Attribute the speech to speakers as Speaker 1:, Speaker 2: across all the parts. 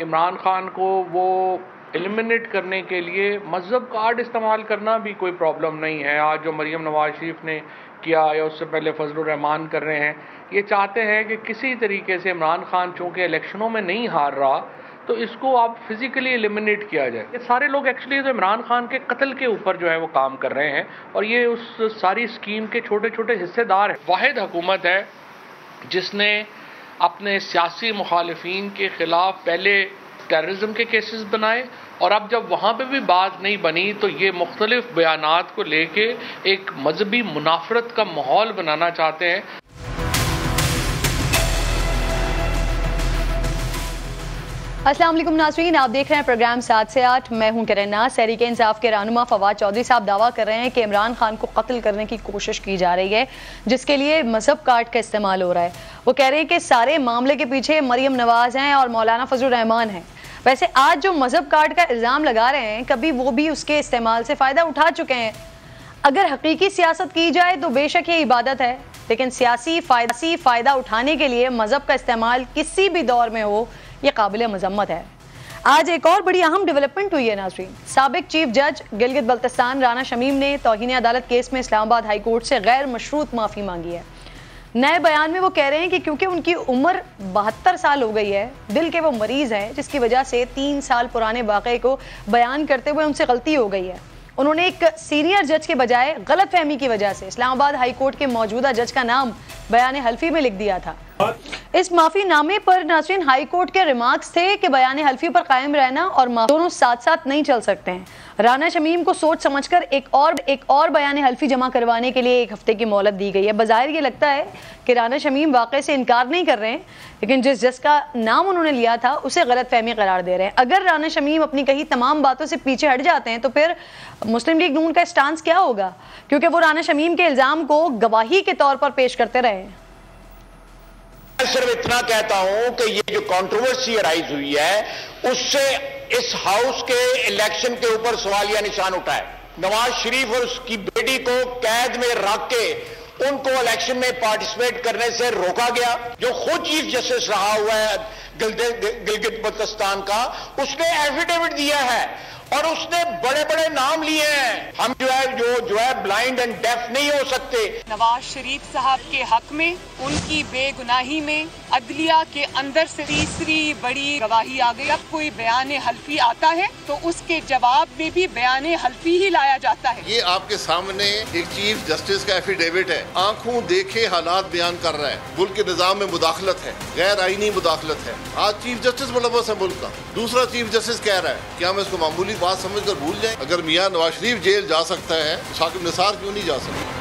Speaker 1: इमरान खान को वो एलिमिनेट करने के लिए मज़हब कार्ड इस्तेमाल करना भी कोई प्रॉब्लम नहीं है। आज जो मरीम नवाज शरीफ ने किया या उससे पहले फजलुर रहमान कर रहे हैं, ये चाहते हैं कि किसी तरीके से इमरान खान चूँकि इलेक्शनों में नहीं हार रहा तो इसको आप फिज़िकली एलिमिनेट किया जाए। ये सारे लोग एक्चुअली तो इमरान खान के कत्ल के ऊपर जो है वो काम कर रहे हैं और ये उस सारी स्कीम के छोटे छोटे हिस्सेदार हैं। वाहिद हुकूमत है जिसने अपने सियासी मुखालिफिन के ख़िलाफ़ पहले टेररिज्म के केसेस बनाए और अब जब वहाँ पे भी बात नहीं बनी तो ये मुख्तलिफ बयानात को लेके एक मजहबी मुनाफरत का माहौल बनाना चाहते हैं।
Speaker 2: अस्सलाम वालेकुम नाज़रीन, आप देख रहे हैं प्रोग्राम 7 से 8। मैं हूं किरण नाज़। तहरीक इंसाफ के रहनुमा फवाद चौधरी साहब दावा कर रहे हैं कि इमरान खान को कत्ल करने की कोशिश की जा रही है, जिसके लिए मजहब कार्ड का इस्तेमाल हो रहा है। वो कह रहे हैं कि सारे मामले के पीछे मरीम नवाज हैं और मौलाना फजलुर रहमान हैं। वैसे आज जो मजहब कार्ड का इल्ज़ाम लगा रहे हैं, कभी वो भी उसके इस्तेमाल से फ़ायदा उठा चुके हैं। अगर हकीकी सियासत की जाए तो बेशक ये इबादत है, लेकिन सियासी फ़ायदा उठाने के लिए मजहब का इस्तेमाल किसी भी दौर में हो, ये काबिल मजम्मत है। आज एक और बड़ी अहम डेवलपमेंट हुई है नाज़रीन। साबिक चीफ जज गिलगित बल्तिस्तान राना शमीम ने तौहीन अदालत केस में इस्लामाबाद हाई कोर्ट से गैर मशरूत माफ़ी मांगी है। नए बयान में वो कह रहे हैं कि क्योंकि उनकी उम्र 72 साल हो गई है, दिल के वो मरीज हैं, जिसकी वजह से 3 साल पुराने वाक़े को बयान करते हुए उनसे गलती हो गई है। उन्होंने एक सीनियर जज के बजाय गलत फहमी की वजह से इस्लामाबाद हाई कोर्ट के मौजूदा जज का नाम बयान हल्फी में लिख दिया था। इस माफी नामे पर नाज़रीन हाई कोर्ट के रिमार्क्स थे कि बयान हल्फी पर कायम रहना और माफी दोनों साथ साथ नहीं चल सकते हैं। राना शमीम को सोच समझकर एक और बयान हल्फी जमा करवाने के लिए 1 हफ्ते की मोहलत दी गई है। बज़ाहिर ये लगता है कि राना शमीम वाक़े से इनकार नहीं कर रहे हैं, लेकिन जिस जज का नाम उन्होंने लिया था उसे गलत फहमी करार दे रहे हैं। अगर राना शमीम अपनी कही तमाम बातों से पीछे हट जाते हैं तो फिर मुस्लिम लीग नून का स्टांस क्या होगा, क्योंकि वो राना शमीम के इल्ज़ाम को गवाही के तौर पर पेश करते रहे।
Speaker 3: मैं सिर्फ इतना कहता हूं कि ये जो कंट्रोवर्सी अराइज हुई है उससे इस हाउस के इलेक्शन के ऊपर सवालिया निशान उठा है। नवाज शरीफ और उसकी बेटी को कैद में रख के उनको इलेक्शन में पार्टिसिपेट करने से रोका गया। जो खुद चीफ जस्टिस रहा हुआ है गिलगित बल्तिस्तान का, उसने एफिडेविट दिया है और उसने बड़े बड़े नाम लिए हैं। हम जो है ब्लाइंड एंड डेफ नहीं हो सकते।
Speaker 4: नवाज शरीफ साहब के हक में उनकी बेगुनाही में अदलिया के अंदर से तीसरी बड़ी गवाही आ गई। अब कोई बयान हल्फी आता है तो उसके जवाब में भी बयान हल्फी ही लाया जाता है।
Speaker 5: ये आपके सामने एक चीफ जस्टिस का एफिडेविट है, आंखों देखे हालात बयान कर रहा है। मुल्क के निजाम में मुदाखलत है, गैर आईनी मुदाखलत है। आज चीफ जस्टिस मुलव्वस है मुल्क का, दूसरा चीफ जस्टिस कह रहा है कि हम इसको मामूली बात समझकर भूल जाएं। अगर मियां नवाज शरीफ जेल जा सकता है तो साकिब निसार क्यों नहीं जा सकता?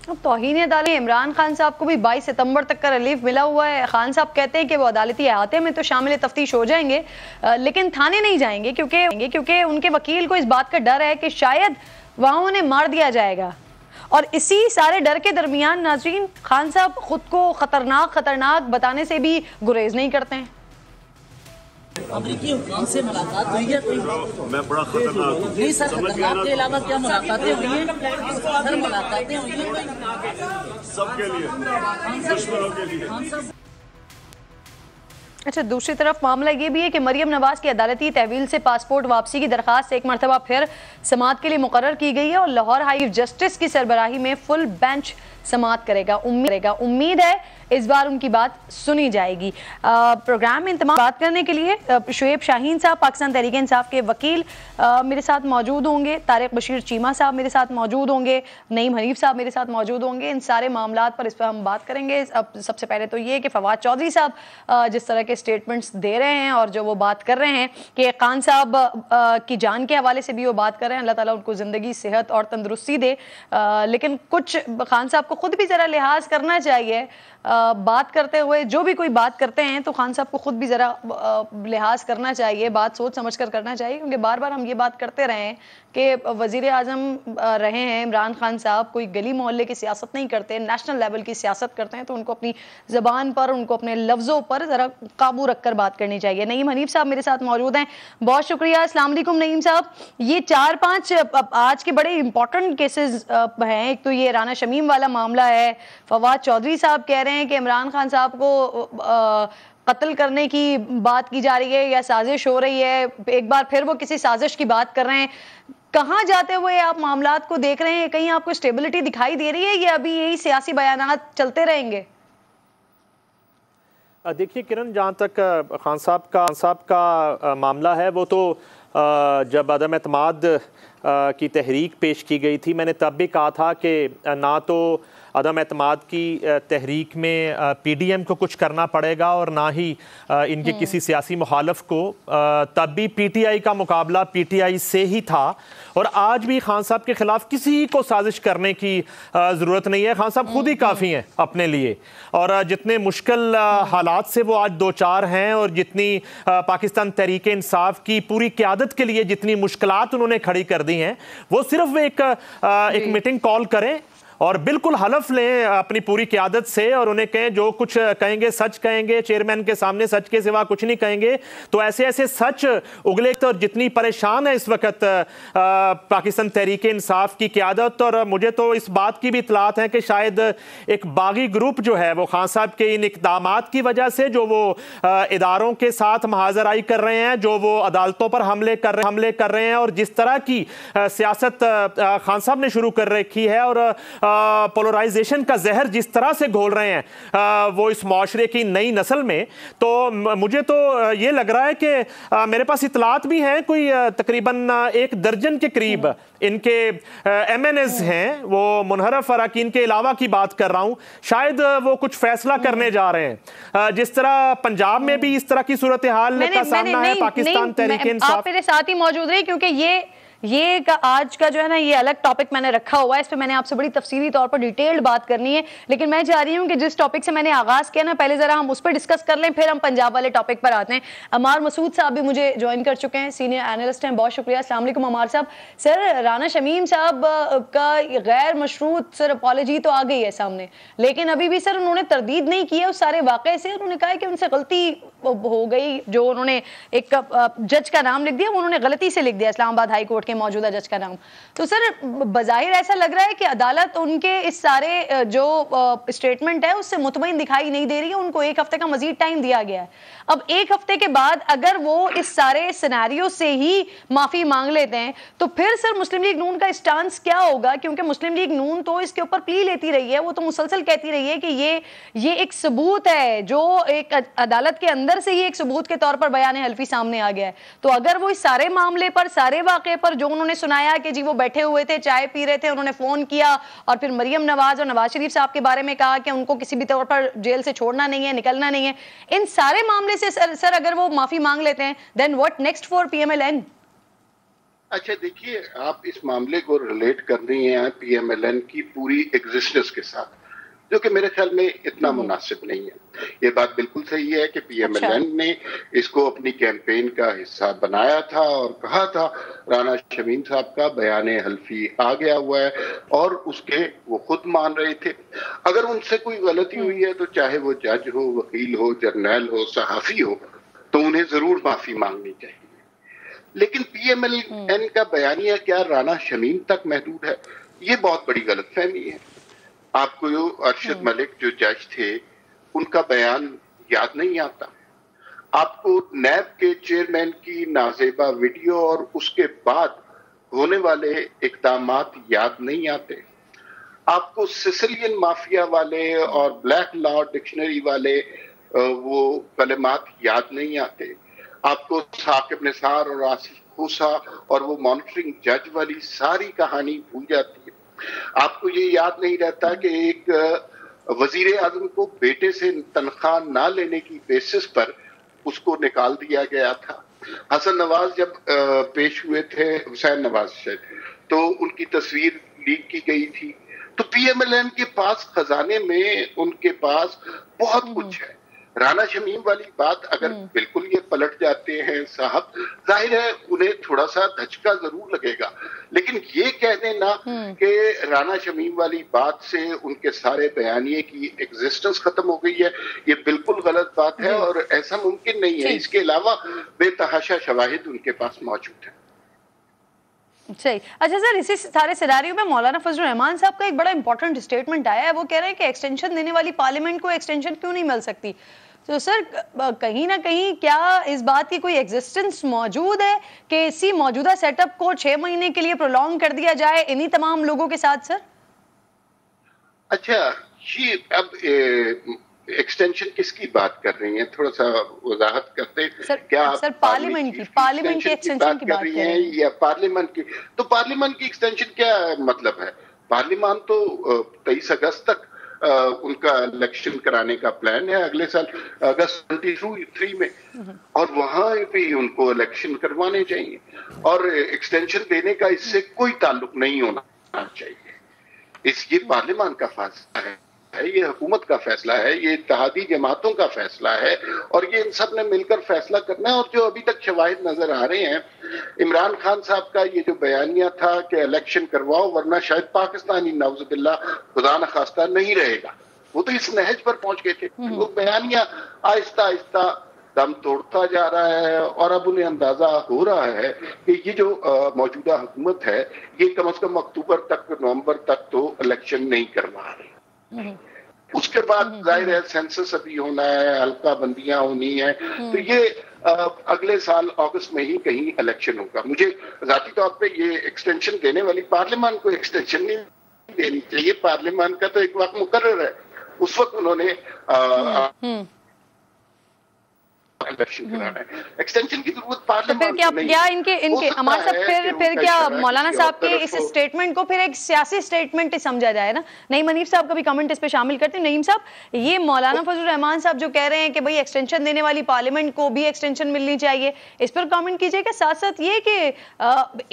Speaker 2: अब तौहीन अदालत इमरान खान साहब को भी 22 सितंबर तक का रिलीफ मिला हुआ है। खान साहब कहते हैं कि वो अदालती अहाते में तो शामिल तफ्तीश हो जाएंगे, लेकिन थाने नहीं जाएंगे क्योंकि उनके वकील को इस बात का डर है कि शायद वहां उन्हें मार दिया जाएगा। और इसी सारे डर के दरमियान नाज़रीन खान साहब खुद को खतरनाक बताने से भी गुरेज नहीं करते हैं।
Speaker 6: अमरीकी हुक्म से मुलाकात हुई है कोई?
Speaker 7: मैं बड़ा खतरनाक हूं।
Speaker 6: नहीं सर, खतरनाक के अलावा क्या मुलाकातें हुई हैं? सर मुलाकातें हुई हैं
Speaker 7: सबके लिए, दुश्मनों के लिए।
Speaker 2: अच्छा, दूसरी तरफ मामला ये भी है कि मरीम नवाज की अदालती तहवील से पासपोर्ट वापसी की दरखास्त एक मरतबा फिर समाअत के लिए मुकर्रर की गई है और लाहौर हाई जस्टिस की सरबराही में फुल बेंच समाअत करेगा। उम्मीद है इस बार उनकी बात सुनी जाएगी। प्रोग्राम में तमाम बात करने के लिए शुएब शाहीन साहब पाकिस्तान तहरीक इंसाफ के वकील मेरे साथ मौजूद होंगे, तारिक बशीर चीमा साहब मेरे साथ मौजूद होंगे, नईम हनीफ साहब मेरे साथ मौजूद होंगे। इन सारे मामलात पर इस पर हम बात करेंगे। अब सबसे पहले तो ये कि फवाद चौधरी साहब जिस तरह के स्टेटमेंट्स दे रहे हैं और जो वो बात कर रहे हैं कि खान साहब की जान के हवाले से भी वो बात कर रहे हैं, अल्लाह ताला उनको ज़िंदगी सेहत और तंदुरुस्ती दे, लेकिन कुछ खान साहब को खुद भी ज़रा लिहाज करना चाहिए। बात करते हुए जो भी कोई बात करते हैं तो खान साहब को खुद भी ज़रा लिहाज करना चाहिए, बात सोच समझ कर करना चाहिए, क्योंकि बार बार हम ये बात करते रहे हैं कि वज़ीर आज़म रहे हैं इमरान खान साहब, कोई गली मोहल्ले की सियासत नहीं करते, नेशनल लेवल की सियासत करते हैं, तो उनको अपनी ज़बान पर, उनको अपने लफ्ज़ों पर ज़रा काबू रख कर बात करनी चाहिए। नईम हनीफ साहब मेरे साथ मौजूद हैं, बहुत शुक्रिया। अस्सलाम वालेकुम नईम साहब। ये 4-5 आज के बड़े इंपॉर्टेंट केसेस हैं। एक तो ये राना शमीम वाला मामला है, फवाद चौधरी साहब कह रहे हैं कि इमरान खान साहब को कत्ल करने की बात की जा रही है या साजिश हो रही है, एक बार फिर वो किसी साजिश की बात कर रहे हैं। कहाँ जाते हुए आप मामलात को देख रहे हैं? कहीं आपको स्टेबिलिटी दिखाई दे रही है या अभी यही सियासी बयानात चलते रहेंगे?
Speaker 8: देखिए किरण, जहाँ तक खान साहब का मामला है, वो तो जब अदम एतमाद की तहरीक पेश की गई थी, मैंने तब भी कहा था कि ना तो अदम एतमाद की तहरीक में PDM को कुछ करना पड़ेगा और ना ही इनके किसी सियासी मुखालफ को। तब भी PTI का मुकाबला PTI से ही था और आज भी खान साहब के खिलाफ किसी को साजिश करने की ज़रूरत नहीं है। खान साहब खुद ही काफ़ी हैं अपने लिए, और जितने मुश्किल हालात से वो आज दो चार हैं और जितनी पाकिस्तान तहरीक इंसाफ की पूरी क़यादत के लिए जितनी मुश्किलात उन्होंने खड़ी कर दी हैं, वो सिर्फ एक मीटिंग कॉल करें और बिल्कुल हलफ लें अपनी पूरी क़यादत से और उन्हें कहें जो कुछ कहेंगे सच कहेंगे, चेयरमैन के सामने सच के सिवा कुछ नहीं कहेंगे। तो ऐसे ऐसे सच उगले। तो जितनी परेशान है इस वक्त पाकिस्तान तहरीक इंसाफ की क़यादत, और मुझे तो इस बात की भी इतलात है कि शायद एक बागी ग्रुप जो है वो खान साहब के इन इक़दामात की वजह से, जो वो इदारों के साथ महाजराई कर रहे हैं, जो वो अदालतों पर हमले कर रहे हैं और जिस तरह की सियासत खान साहब ने शुरू कर रखी है और पोलराइजेशन का जहर जिस तरह से घोल रहे हैं वो इस माशरे की नई नस्ल में, तो मुझे तो ये लग रहा है कि मेरे पास इतलात भी हैं, कोई तकरीबन 1 दर्जन के करीब इनके MNAs हैं, वो मुनहरफ अरकान के अलावा की बात कर रहा हूं, शायद वो कुछ फैसला करने जा रहे हैं। जिस तरह पंजाब में भी इस तरह की सूरत हाल का सामना है, पाकिस्तान तहरीक इंसाफ।
Speaker 2: आप मेरे साथ ही मौजूद रहे, क्योंकि ये आज का जो है ना, ये अलग टॉपिक मैंने रखा हुआ है, इस पे मैंने आपसे बड़ी तफसीली तौर पर डिटेल्ड बात करनी है। लेकिन मैं चाह रही हूँ कि जिस टॉपिक से मैंने आगाज किया ना, पहले जरा हम उस पर डिस्कस कर लें, फिर हम पंजाब वाले टॉपिक पर आते हैं। अमार मसूद साहब भी मुझे ज्वाइन कर चुके हैं, सीनियर एनालिस्ट हैं, बहुत शुक्रिया। अस्सलाम वालेकुम अमार साहब। सर, राना शमीम साहब का गैर मशरूत सर अपॉलजी तो आ गई है सामने, लेकिन अभी भी सर उन्होंने तरदीद नहीं की है उस सारे वाक़े से। उन्होंने कहा है कि उनसे गलती हो गई, जो उन्होंने एक जज का नाम लिख दिया, वो उन्होंने गलती से लिख दिया, इस्लामाबाद हाई कोर्ट के मौजूदा जज का नाम। तो सर बज़ाहिर ऐसा लग रहा है कि अदालत उनके इस सारे जो स्टेटमेंट है उससे मुतमईन दिखाई नहीं दे रही है। उनको 1 हफ्ते का मजीद टाइम दिया गया है। अब 1 हफ्ते के बाद अगर वो इस सारे सिनेरियो से ही माफी मांग लेते हैं तो फिर सर मुस्लिम लीग नून का स्टांस क्या होगा? क्योंकि मुस्लिम लीग नून तो इसके ऊपर प्ली लेती रही है, वो तो मुसलसल कहती रही है कि ये एक सबूत है, जो एक अदालत के अंदर से ही एक सबूत के तौर पर बयान हल्फी सामने आ गया है। तो अगर वो इस सारे मामले पर, सारे वाक़े पर जो उन्होंने सुनाया कि जी वो बैठे हुए थे, चाय पी रहे थे, उन्होंने फोन किया और फिर मरियम नवाज और नवाज शरीफ साहब के बारे में कहा कि उनको किसी भी तौर पर जेल से छोड़ना नहीं है, निकलना नहीं है, इन सारे मामले से सर अगर वो माफी मांग लेते हैं, then what next for PMLN?
Speaker 9: अच्छा देखिए, आप इस मामले को रिलेट कर रही हैं PMLN की पूरी एग्जिस्टेंस के साथ, जो कि मेरे ख्याल में इतना मुनासिब नहीं है। ये बात बिल्कुल सही है कि PMLN ने इसको अपनी कैंपेन का हिस्सा बनाया था और कहा था राना शमीम साहब का बयान हल्फी आ गया हुआ है और उसके वो खुद मान रहे थे। अगर उनसे कोई गलती हुई है तो चाहे वो जज हो, वकील हो, जर्नैल हो, सहाफी हो, तो उन्हें जरूर माफी मांगनी चाहिए। लेकिन PMLN का बयानिया क्या राना शमीम तक महदूद है? ये बहुत बड़ी गलतफहमी है। आपको अरशद मलिक जो जज थे उनका बयान याद नहीं आता? आपको नैब के चेयरमैन की नाजेबा वीडियो और उसके बाद होने वाले इकदामात याद नहीं आते? आपको सिसिलियन माफिया वाले और ब्लैक लॉ डिक्शनरी वाले वो कलमात याद नहीं आते? आपको साकिब निसार और आसिफ खूसा और वो मॉनिटरिंग जज वाली सारी कहानी भूल जाती है? आपको ये याद नहीं रहता कि एक वजीर आजम को बेटे से तनख्वाह ना लेने की बेसिस पर उसको निकाल दिया गया था? हसन नवाज जब पेश हुए थे, हुसैन नवाज से, तो उनकी तस्वीर लीक की गई थी। तो PMLN के पास खजाने में उनके पास बहुत कुछ है। राना शमीम वाली बात अगर बिल्कुल ये पलट जाते हैं साहब, जाहिर है उन्हें थोड़ा सा धचका जरूर लगेगा, लेकिन ये कह देना कि राना शमीम वाली बात से उनके सारे बयानिए की एग्जिस्टेंस खत्म हो गई है, ये बिल्कुल गलत बात है और ऐसा मुमकिन नहीं है। इसके अलावा बेतहाशा शवाहिद उनके पास मौजूद है।
Speaker 2: सही। अच्छा सर, इसी सारे सिनारियो में मौलाना फजलुर रहमान साहब का एक बड़ा इंपॉर्टेंट स्टेटमेंट आया है। वो कह रहे हैं कि एक्सटेंशन देने वाली पार्लियामेंट को एक्सटेंशन क्यों नहीं मिल सकती? तो सर कहीं ना कहीं क्या इस बात की कोई एग्जिस्टेंस मौजूद है कि इसी मौजूदा सेटअप को 6 महीने के लिए प्रोलॉन्ग कर दिया जाए इन्हीं तमाम लोगों के साथ सर?
Speaker 9: अच्छा, ये अब एक्सटेंशन किसकी बात कर रही हैं, थोड़ा सा वजाहत करते हैं। क्या
Speaker 2: सर पार्लियामेंट की एक्सटेंशन की बात कर रही हैं
Speaker 9: या पार्लियामेंट की? तो पार्लियामेंट की एक्सटेंशन क्या मतलब है? पार्लियामेंट तो 23 अगस्त तक उनका इलेक्शन कराने का प्लान है, अगले साल अगस्त 23 में, और वहां भी उनको इलेक्शन करवाने चाहिए और एक्सटेंशन देने का इससे कोई ताल्लुक नहीं होना चाहिए। ये पार्लियामेंट का फैसला है, ये हुकूमत का फैसला है, ये इत्तेहादी जमातों का फैसला है और ये इन सब ने मिलकर फैसला करना है। और जो अभी तक शवाहिद नजर आ रहे हैं, इमरान खान साहब का ये जो बयानिया था कि इलेक्शन करवाओ वरना शायद पाकिस्तानी नाउजुबिल्लाह खुदा न खास्ता नहीं रहेगा, वो तो इस नहज पर पहुंच गए थे। वो बयानिया आहिस्ता आहिस्ता दम तोड़ता जा रहा है और अब उन्हें अंदाजा हो रहा है कि ये जो मौजूदा हुकूमत है ये कम से कम अक्टूबर तक, नवंबर तक तो इलेक्शन नहीं करवा रही। उसके बाद जाहिर है सेंसस अभी होना है, हल्का बंदियां होनी है, तो ये अगले साल अगस्त में ही कहीं इलेक्शन होगा। मुझे जाती तौर पे ये एक्सटेंशन देने वाली पार्लियामेंट को एक्सटेंशन नहीं देनी चाहिए। पार्लियामेंट का तो एक वक्त मुकर्रर है, उस वक्त उन्होंने इलेक्शन कराना है, एक्सटेंशन की जरूरत पार्लियामेंट
Speaker 2: तो फिर क्या इनके अमार साहब फिर क्या मौलाना साहब के इस स्टेटमेंट को फिर एक सियासी स्टेटमेंट समझा जाए ना? नईम हनीफ साहब का भी कमेंट इस पे शामिल करते हैं। नईम साहब, ये मौलाना फजलुर रहमान साहब जो कह रहे हैं कि भाई एक्सटेंशन देने वाली पार्लियामेंट को भी एक्सटेंशन मिलनी चाहिए, इस पर कमेंट कीजिएगा। साथ साथ ये कि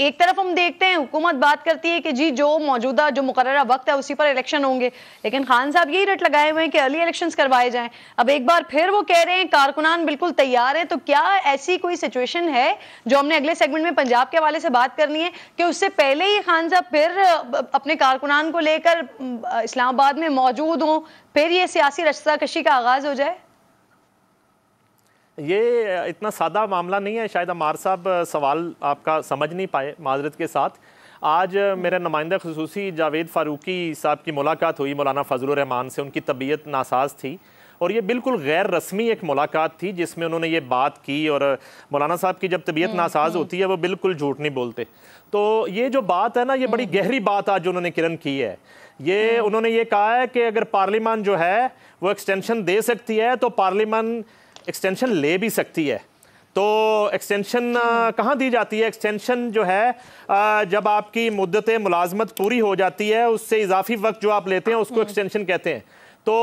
Speaker 2: एक तरफ हम देखते हैं हुकूमत बात करती है कि जी जो मौजूदा जो मुकर्ररा वक्त है उसी पर इलेक्शन होंगे, लेकिन खान साहब यही रट लगाए हुए हैं कि अर्ली इलेक्शंस करवाए जाएं। अब एक बार फिर वो कह रहे हैं कारकुनान बिल्कुल तैयार है, तो क्या ऐसी कोई सिचुएशन है जो हमने अगले सेगमेंट में पंजाब के हवाले से बात करनी है कि उससे पहले ही खान साहब फिर अपने कारकुनान को लेकर इस्लामाबाद में मौजूद हों, फिर ये सियासी रस्साकशी का आगाज हो जाए?
Speaker 8: ये इतना सादा मामला नहीं है, शायद अमार साहब सवाल आपका समझ नहीं पाए माजरत के साथ। आज मेरे नुमाइंदा खुसूसी जावेद फारूकी साहब की मुलाकात हुई मौलाना फजलुर रहमान से। उनकी तबीयत नासाज थी और ये बिल्कुल गैर रस्मी एक मुलाकात थी जिसमें उन्होंने ये बात की। और मौलाना साहब की जब तबीयत नासाज होती है वो बिल्कुल झूठ नहीं बोलते। तो ये जो बात है ना, ये बड़ी गहरी बात आज उन्होंने किरण की है। ये उन्होंने ये कहा है कि अगर पार्लियामेंट जो है वो एक्सटेंशन दे सकती है तो पार्लियामेंट एक्सटेंशन ले भी सकती है। तो एक्सटेंशन कहाँ दी जाती है? एक्सटेंशन जो है जब आपकी मुद्दत मुलाजमत पूरी हो जाती है उससे इजाफी वक्त जो आप लेते हैं उसको एक्सटेंशन कहते हैं। तो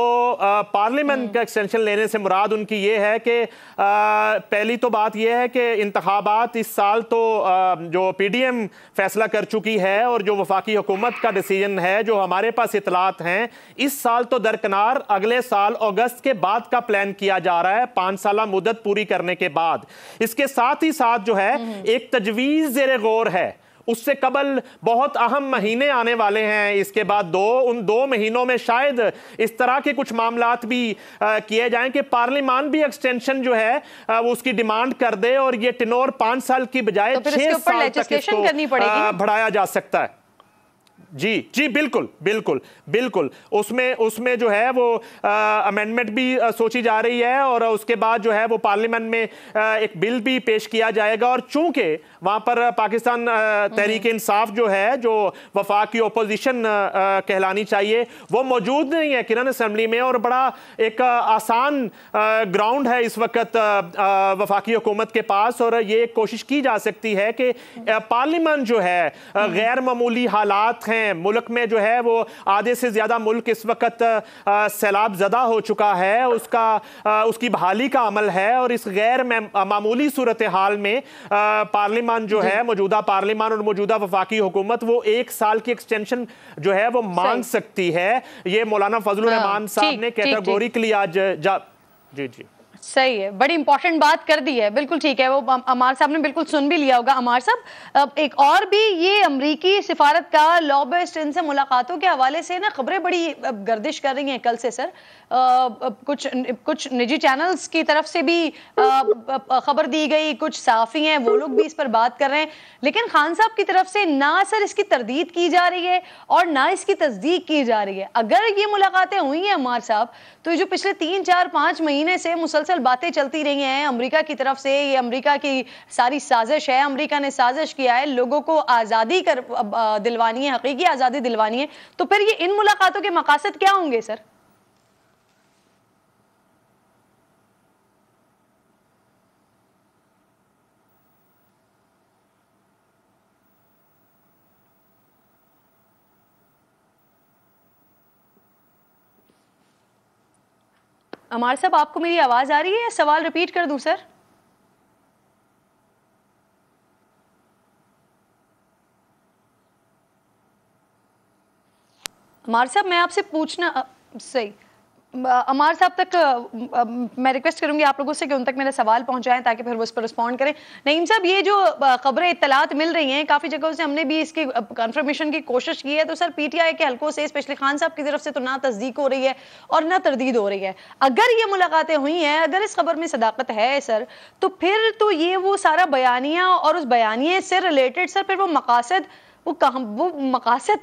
Speaker 8: पार्लियामेंट का एक्सटेंशन लेने से मुराद उनकी ये है कि पहली तो बात ये है कि इंतखाबात इस साल तो जो पीडीएम फैसला कर चुकी है और जो वफाकी हुकूमत का डिसीजन है, जो हमारे पास इतलात हैं, इस साल तो दरकिनार अगले साल अगस्त के बाद का प्लान किया जा रहा है, 5 साल मुद्दत पूरी करने के बाद। इसके साथ ही साथ जो है एक तजवीज़ ज़ेरे गौर है, उससे कबल बहुत अहम महीने आने वाले हैं। इसके बाद उन 2 महीनों में शायद इस तरह के कुछ मामलात भी किए जाएं कि पार्लियामेंट भी एक्सटेंशन जो है वो उसकी डिमांड कर दे और ये टेन्योर 5 साल की बजाय 6 साल तक इसको बढ़ाया जा सकता है। जी जी बिल्कुल बिल्कुल बिल्कुल, उसमें जो है वो अमेंडमेंट भी सोची जा रही है और उसके बाद जो है वो पार्लियामेंट में एक बिल भी पेश किया जाएगा। और चूंकि वहाँ पर पाकिस्तान तहरीक इंसाफ जो है, जो वफाकी ओपोजिशन कहलानी चाहिए, वो मौजूद नहीं है किरण असम्बली में। और बड़ा एक आसान ग्राउंड है इस वक्त वफाकी हुकूमत के पास और ये कोशिश की जा सकती है कि पार्लियामेंट जो है गैर मामूली हालात हैं मुल्क में, जो है वो आधे से ज्यादा मुल्क इस वक्त सैलाब ज़दा हो चुका है, उसकी बहाली का अमल है और इस गैर मामूली सूरत हाल में पार्लियामेंट जो है, मौजूदा पार्लियामेंट और मौजूदा वफाकी हुकूमत वो 1 साल की एक्सटेंशन जो है वो मांग सकती है। ये मौलाना फजलुर रहमान साहब ने कैटेगोरिकली आज जी जी
Speaker 2: सही है, बड़ी इंपॉर्टेंट बात कर दी है, बिल्कुल ठीक है। वो अमार साहब ने बिल्कुल सुन भी लिया होगा। अमार साहब, अब एक और भी ये अमरीकी सिफारतकार लॉबिस्ट इनसे मुलाकातों के हवाले से ना खबरें बड़ी गर्दिश कर रही हैं कल से सर। कुछ निजी चैनल्स की तरफ से भी खबर दी गई, कुछ सहाफ़ी हैं वो लोग भी इस पर बात कर रहे हैं, लेकिन खान साहब की तरफ से ना सर इसकी तरदीद की जा रही है और ना इसकी तस्दीक की जा रही है। अगर ये मुलाकातें हुई हैं अमार साहब, तो ये जो पिछले 3, 4, 5 महीने से मुसलसल बातें चलती रही हैं अमेरिका की तरफ से, ये अमेरिका की सारी साजिश है, अमेरिका ने साजिश किया है, लोगों को आज़ादी दिलवानी है, हकीकी आज़ादी दिलवानी है, तो फिर ये इन मुलाकातों के मकासद क्या होंगे सर? अमार साहब, आपको मेरी आवाज आ रही है? सवाल रिपीट कर दूं सर? अमार साहब, मैं आपसे पूछना सही अमार साहब तक मैं रिक्वेस्ट करूंगी आप लोगों से कि उन तक मेरा सवाल पहुंचाएं ताकि फिर वो इस पर रिस्पॉन्ड करें। नईम साहब, ये जो खबरें इत्तलात मिल रही हैं काफ़ी जगहों से, हमने भी इसकी कंफर्मेशन की कोशिश की है, तो सर पीटीआई के हलकों से स्पेशली खान साहब की तरफ से तो ना तस्दीक हो रही है और ना तरदीद हो रही है। अगर ये मुलाकातें हुई हैं, अगर इस खबर में सदाकत है सर, तो फिर तो ये वो सारा बयानिया और उस बयानिए से रिलेटेड सर फिर वो मकासद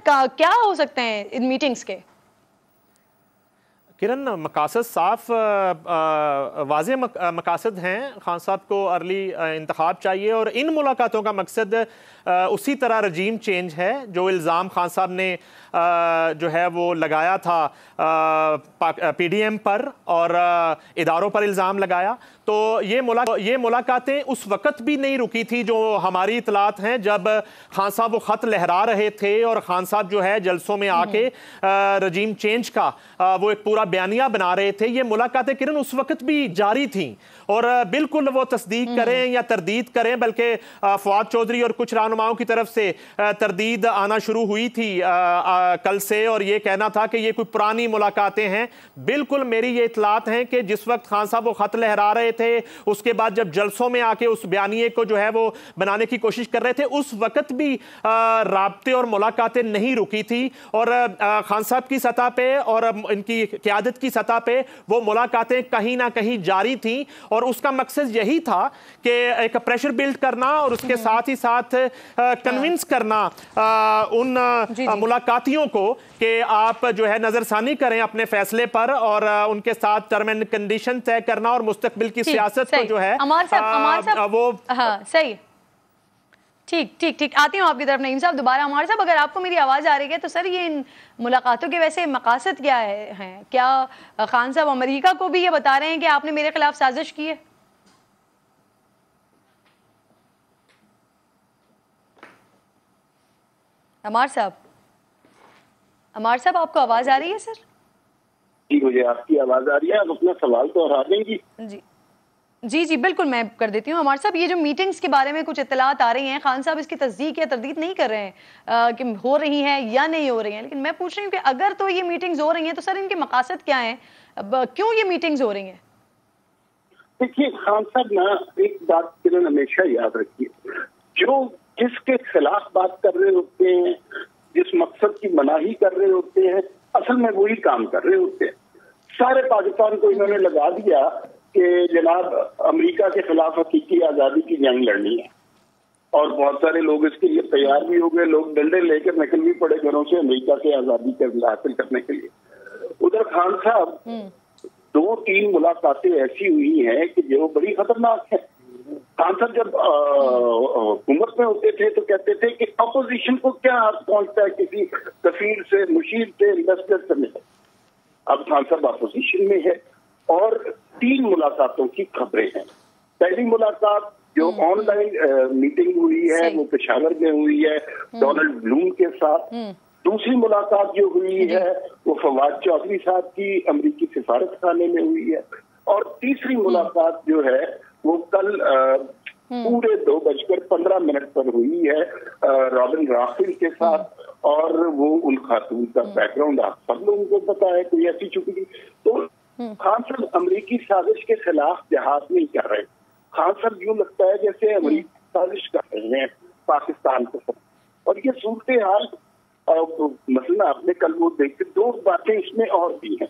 Speaker 2: क्या हो सकते हैं इन मीटिंग्स के?
Speaker 8: किरण, मकासद साफ वाज़े मकासद हैं। खान साहब को अर्ली इंतखाब चाहिए और इन मुलाकातों का मकसद उसी तरह रजीम चेंज है जो इल्ज़ाम खान साहब ने जो है वो लगाया था पीडीएम पर और इदारों पर इल्ज़ाम लगाया। तो ये मुलाकातें उस वक़्त भी नहीं रुकी थी जो हमारी इतलात हैं, जब खान साहब वो ख़त लहरा रहे थे और खान साहब जो है जलसों में आके रजीम चेंज का वो एक पूरा बयानिया बना रहे थे। ये मुलाकातें किरण उस वक़्त भी जारी थीं और बिल्कुल वो तस्दीक करें या तरदीद करें, बल्कि फवाद चौधरी और कुछ रहनुमाओं की तरफ से तरदीद आना शुरू हुई थी कल से, और ये कहना था कि ये कोई पुरानी मुलाकातें हैं। बिल्कुल मेरी ये इतलात हैं कि जिस वक्त खान साहब वो ख़त लहरा रहे थे, उसके बाद जब जलसों में आके उस बयानिए को जो है वो बनाने की कोशिश कर रहे थे, उस वक्त भी राब्ते और मुलाकातें नहीं रुकी थी और खान साहब की सतह पे और इनकी क़यादत की सतह पे वो मुलाकातें कहीं ना कहीं जारी थी और उसका मकसद यही था कि एक प्रेशर बिल्ड करना और उसके साथ ही साथ कन्विंस करना उन मुलाकातियों को कि आप जो है नजरसानी करें अपने फैसले पर और उनके साथ टर्म एंड कंडीशन तय करना और मुस्तकबिल की सियासत को जो है वो
Speaker 2: सही। ठीक आती हूँ आपकी तरफ नईम साहब दोबारा। अमार साहब, अगर आपको मेरी आवाज़ आ रही है तो सर ये इन मुलाकातों के वैसे मकासद क्या हैं? क्या खान साहब अमेरिका को भी ये बता रहे हैं कि आपने मेरे खिलाफ साजिश की है? अमार साहब, आपको आवाज़ आ रही है सर?
Speaker 10: जी, मुझे आपकी आवाज़ आ रही है। आप अपना सवाल तो हरा देंगी?
Speaker 2: जी बिल्कुल, मैं कर देती हूँ। अमार साहब, ये जो मीटिंग्स के बारे में कुछ इत्तलात आ रही हैं, खान साहब इसकी तस्दीक या तरदीद नहीं कर रहे हैं कि हो रही हैं या नहीं हो रही हैं, लेकिन मैं पूछ रही हूँ कि अगर तो ये मीटिंग्स हो रही हैं तो सर इनके मकासद क्या हैं? क्यों ये मीटिंग्स हो रही हैं?
Speaker 10: देखिए, खान साहब ना एक बात किरण हमेशा याद रखिए, जो जिसके खिलाफ बात कर रहे होते हैं, जिस मकसद की मनाही कर रहे होते हैं, असल में वही काम कर रहे होते हैं। सारे पाकिस्तान को इन्होंने लगा दिया कि जनाब अमेरिका के खिलाफ हकीकी आज़ादी की जंग लड़नी है और बहुत सारे लोग इसके लिए तैयार भी हो गए। लोग डंडे लेकर निकल भी पड़े घरों से अमेरिका से आज़ादी हासिल करने के लिए। उधर खान साहब 2-3 मुलाकातें ऐसी हुई हैं कि जो बड़ी खतरनाक है। खान साहब जब हुकूमत में होते थे तो कहते थे कि अपोजिशन को क्या हाथ पहुंचता है किसी सफीर से, मुशीर से, इन्वेस्टर से। अब खान साहब अपोजिशन में है और 3 मुलाकातों की खबरें हैं। पहली मुलाकात जो ऑनलाइन मीटिंग हुई है वो पेशावर में हुई है डोनाल्ड ब्लूम के साथ। दूसरी मुलाकात जो हुई है वो फवाद चौधरी साहब की अमेरिकी सिफारत खाने में हुई है और तीसरी मुलाकात जो है वो कल पूरे 2:15 पर हुई है रॉबिन राफेल के साथ और वो उन खातून का बैकग्राउंड आप सब लोगों को पता है, कोई ऐसी चुकी। तो खान साहब अमरीकी साजिश के खिलाफ जिहाद नहीं कर रहे। खान साहब यूं लगता है जैसे अमरीकी साजिश कर रहे हैं पाकिस्तान के साथ, और ये सूरत हाल मसला आपने कल वो देखते, दो बातें इसमें और भी हैं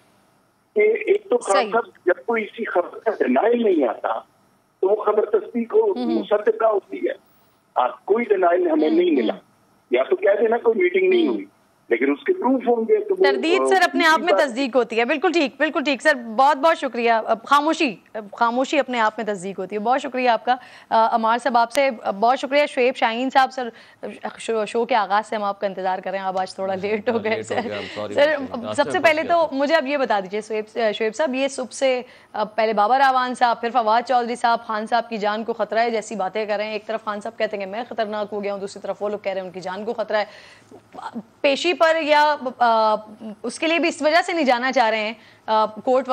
Speaker 10: कि एक तो खान साहब जब कोई इसी खबर का डिनाइल नहीं आता तो वो खबर तस्दीक हो मुसद्दका होती है। आज कोई डिनाइल हमें नहीं मिला, या तो कह देना कोई मीटिंग नहीं हुई, लेकिन उसके प्रूफ होंगे तो
Speaker 2: तरदीद सर अपने आप में तस्दीक होती है। बिल्कुल ठीक सर, बहुत बहुत शुक्रिया। खामोशी अपने आप में तस्दीक होती है। बहुत शुक्रिया आपका अमार साहब, आपसे बहुत शुक्रिया। शुएब शाहीन साहब, सर शो के आगाज से हम आपका इंतजार कर रहे हैं, आप आज थोड़ा लेट हो गए सर। सबसे पहले तो मुझे आप ये बता दीजिए शुएब साहब, ये सुबह से पहले बाबर आवान साहब, फिर फवाद चौधरी साहब खान साहब की जान को खतरा है जैसी बातें कर रहे हैं। एक तरफ खान साहब कहते हैं मैं खतरनाक हो गया हूँ, दूसरी तरफ वो लोग कह रहे हैं उनकी जान को खतरा है। पेशी पर या उसके लिए भी इस वजह से नहीं जाना चाह रहे हैं कोर्ट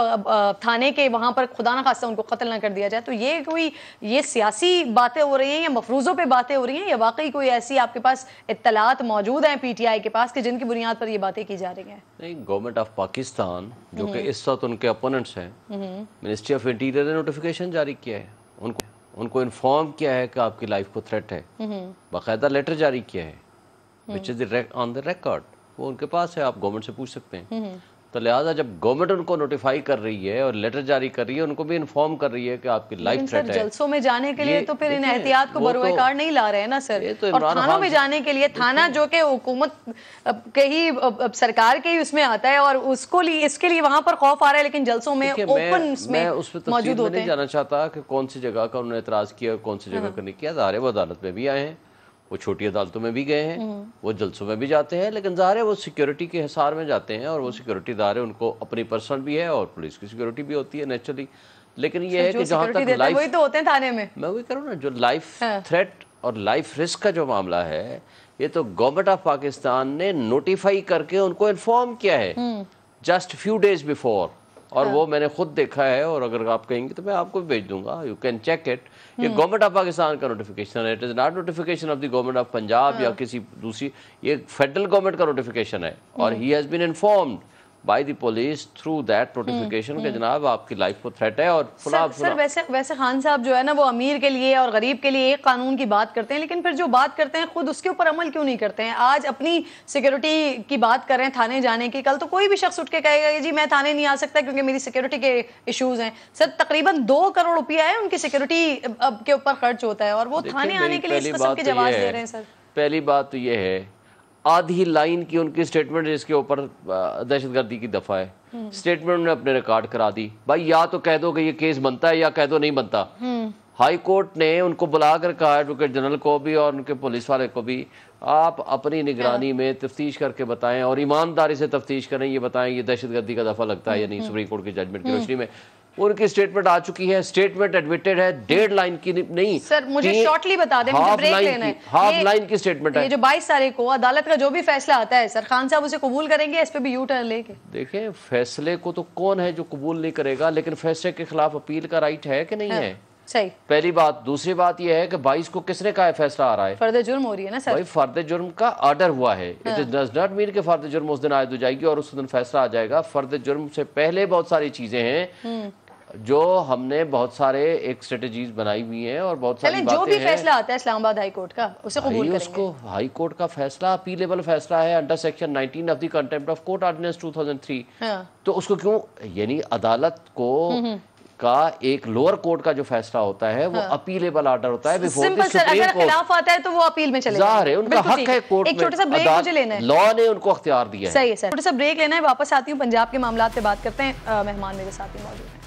Speaker 2: थाने के वहां पर, खुदा ना खास्ता उनको कत्ल ना कर दिया जाए। तो ये सियासी बातें हो रही हैं या मफरूजों पे बातें हो रही हैं, या वाकई कोई ऐसी आपके पास इत्तलात मौजूद हैं पीटीआई के पास कि जिनकी बुनियाद पर ये बातें की जा रही हैं?
Speaker 11: नहीं, गवर्नमेंट ऑफ पाकिस्तान जो कि इस वक्त उनके अपोनेंट्स हैं, मिनिस्ट्री ऑफ इंटीरियर ने नोटिफिकेशन जारी किया है, उनको इन्फॉर्म किया है कि आपकी लाइफ को थ्रेट है, बाकायदा लेटर जारी किया है which is on the record, वो उनके पास है, आप गवर्नमेंट से पूछ सकते हैं। तो लिहाजा जब गवर्नमेंट उनको नोटिफाई कर रही है और लेटर जारी कर रही है, उनको भी इन्फॉर्म कर रही है कि आपकी लाइफ थ्रेट है।
Speaker 2: जलसों में जाने के लिए तो फिर इन एहतियात को बरोकार नहीं ला रहे हैं ना सर। तो और थानों में जाने के लिए, थाना जो कि हुकूमत के ही सरकार के ही उसमें आता है और उसको इसके लिए वहां पर खौफ आ रहा है, लेकिन जलसों में ओपन मौजूद होते हैं।
Speaker 11: नहीं जाना चाहता कि कौन सी जगह का उन्होंने एतराज किया, कौन सी जगह का नहीं किया। ज़ाहिर है वो अदालत में भी आए हैं, वो छोटी अदालतों में भी गए हैं, वो जलसों में भी जाते हैं, लेकिन ज़ाहिर है वो सिक्योरिटी के हिसार में जाते हैं, और वो सिक्योरिटी ज़ाहिर है उनको अपनी पर्सनल भी है और पुलिस की सिक्योरिटी भी होती है नेचुरली। लेकिन ये है कि जहाँ तक लाइफ,
Speaker 2: वही तो होते हैं थाने में,
Speaker 11: मैं वही करूँ ना, जो लाइफ थ्रेट और लाइफ रिस्क का जो मामला है, ये तो गवर्नमेंट ऑफ पाकिस्तान ने नोटिफाई करके उनको इन्फॉर्म किया है जस्ट फ्यू डेज बिफोर, और वो मैंने खुद देखा है, और अगर आप कहेंगे तो मैं आपको भेज दूंगा, यू कैन चेक इट। ये गवर्नमेंट ऑफ पाकिस्तान का नोटिफिकेशन है, it is not notification of the government of Punjab या किसी दूसरी, ये फेडरल गवर्नमेंट का नोटिफिकेशन है, और he has been informed by the police through that notification के जनाब आपकी लाइफ को थ्रेट है। और
Speaker 2: सर वैसे खान साहब जो है ना, वो अमीर के लिए और गरीब के लिए एक कानून की बात करते हैं, लेकिन फिर जो बात करते हैं खुद उसके ऊपर अमल क्यों नहीं करते हैं? आज अपनी सिक्योरिटी की बात कर रहे हैं थाने जाने की, कल तो कोई भी शख्स उठ के कहेगा जी मैं थाने नहीं आ सकता क्योंकि मेरी सिक्योरिटी के इशूज हैं। सर तकरीबन 2 करोड़ रुपया है उनकी सिक्योरिटी के ऊपर खर्च होता है, और वो थाने आने के लिए इस किस्म के जवाब दे रहे हैं। सर
Speaker 11: पहली बात तो ये है, आधी लाइन की उनकी स्टेटमेंट जिसके ऊपर दहशतगर्दी की दफा है, स्टेटमेंट ने अपने रिकॉर्ड करा दी। भाई या तो कह दो कि ये केस बनता है या कह दो नहीं बनता। हाई कोर्ट ने उनको बुलाकर कहा, एडवोकेट जनरल को भी और उनके पुलिस वाले को भी, आप अपनी निगरानी में तफ्तीश करके बताएं और ईमानदारी से तफ्तीश करें, ये बताएं ये दहशतगर्दी का दफा लगता है या नहीं। सुप्रीम कोर्ट की जजमेंट की रोशनी में उनकी स्टेटमेंट आ चुकी है, स्टेटमेंट एडमिटेड है, 1.5 लाइन की नहीं।
Speaker 2: सर मुझे शॉर्टली बता दें, मुझे ब्रेक लेना है।
Speaker 11: हाफ लाइन की स्टेटमेंट है।
Speaker 2: ये जो 22 तारीख को अदालत का जो भी फैसला आता है, सर खान साहब उसे कबूल करेंगे? इस पे भी यू टर्न लेके
Speaker 11: देखें, फैसले को तो कौन है जो कबूल नहीं करेगा, लेकिन फैसले के खिलाफ अपील का राइट है कि नहीं है?
Speaker 2: सही।
Speaker 11: पहली बात। दूसरी बात यह है कि 22 को किसने कहा है फैसला आ रहा है?
Speaker 2: फर्द जुर्म हो रही है ना सर।
Speaker 11: भाई फर्द जुर्म का ऑर्डर हुआ है, it is does not mean कि फर्द जुर्म उस दिन आयद हो जाएगी और उस दिन फैसला आ जाएगा। फर्द जुर्म से पहले बहुत सारी चीजें हैं जो हमने बहुत सारे एक स्ट्रेटेजीज बनाई हुई हैं और बहुत सारी बातें हैं।
Speaker 2: जो भी फैसला आता है इस्लामाबाद हाई कोर्ट का उसे कबूल करेंगे।
Speaker 11: उसको हाई कोर्ट का फैसला अपीलेबल फैसला है under section 19 of the contempt of court ordinance 2003। तो उसको क्यों, यानी अदालत को का एक लोअर कोर्ट का जो फैसला होता है वो अपीलेबल ऑर्डर होता है बिफोर द सुप्रीम कोर्ट।
Speaker 2: खिलाफ आता है तो वो अपील में चलेगा।
Speaker 11: जाहिर है उनका हक है कोर्ट में।
Speaker 2: एक छोटा सा ब्रेक मुझे लेना है,
Speaker 11: लॉ ने उनको अख्तियार दिया है।
Speaker 2: सही है सर, छोटा सा ब्रेक लेना है, वापस आती हूँ, पंजाब के मामलात पे बात करते हैं। मेहमान मेरे साथ ही मौजूद हैं।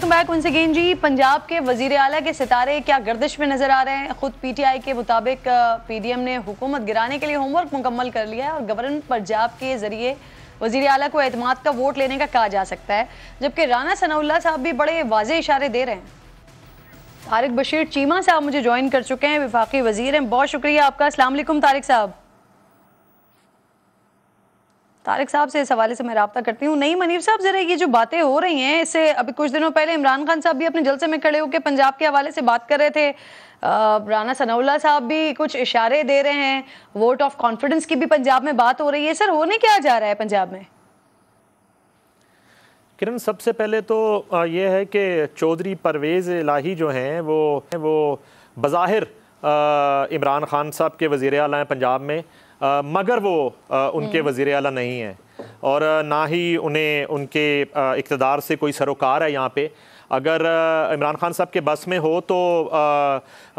Speaker 2: बैक वंस अगेन जी। पंजाब के वजीर आला के सितारे क्या गर्दिश में नजर आ रहे हैं? खुद पीटीआई के मुताबिक पीडीएम ने हुकूमत गिराने के लिए होमवर्क मुकम्मल कर लिया है और गवर्नर पंजाब के जरिए वजीर आला को एतमाद का वोट लेने का कहा जा सकता है, जबकि राना सनाउल्लाह साहब भी बड़े वाज़ेह इशारे दे रहे हैं। तारिक बशीर चीमा साहब मुझे ज्वाइन कर चुके हैं, विफाकी वजीर हैं। बहुत शुक्रिया आपका। अस्सलाम वालेकुम तारिक साहब। तारिक साहब से इस हवाले से मैं रब्ता करती हूँ। नहीं मनीर साहब, जरा ये जो बातें हो रही हैं, इससे अभी कुछ दिनों पहले इमरान खान साहब भी अपने जलसे में खड़े होकर पंजाब के हवाले से बात कर रहे थे। राना सनाउल्लाह साहब भी कुछ इशारे दे रहे हैं, वोट ऑफ कॉन्फिडेंस की भी पंजाब में बात हो रही है। सर होने क्या जा रहा है पंजाब में?
Speaker 8: किरण, सबसे पहले तो ये है कि चौधरी परवेज़ इलाही जो हैं वो बज़ाहिर इमरान खान साहब के वज़ीर आला हैं पंजाब में, मगर वो उनके वज़ीर आला नहीं हैं और ना ही उन्हें उनके इक़्तिदार से कोई सरोकार है यहाँ पे। अगर इमरान खान साहब के बस में हो तो